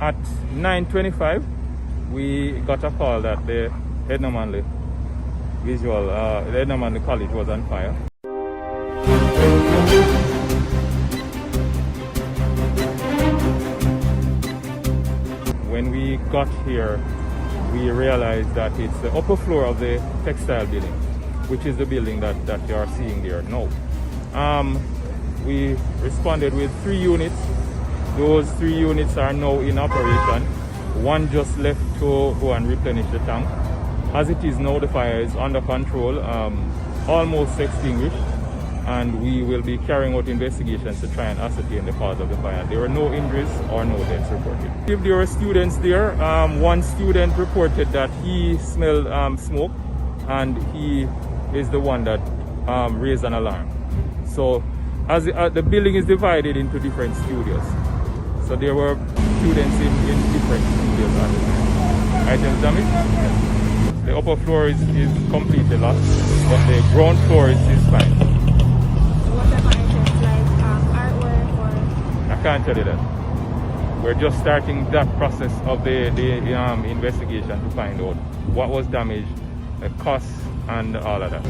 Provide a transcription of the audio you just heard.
At 9:25, we got a call that the Edna Manley the Edna Manley College was on fire. When we got here, we realized that it's the upper floor of the textile building, which is the building that you are seeing there now. We responded with 3 units. Those 3 units are now in operation. One just left to go and replenish the tank. As it is now, the fire is under control, almost extinguished, and we will be carrying out investigations to try and ascertain the cause of the fire. There were no injuries or no deaths reported. If there were students there, one student reported that he smelled smoke, and he is the one that raised an alarm. So as the building is divided into different studios, so there were students in different studios at the time. Items damaged? The upper floor is completely lost, but the ground floor is fine. What type of items, like artwork or? I can't tell you that. We're just starting that process of the investigation to find out what was damaged, the cost, and all of that.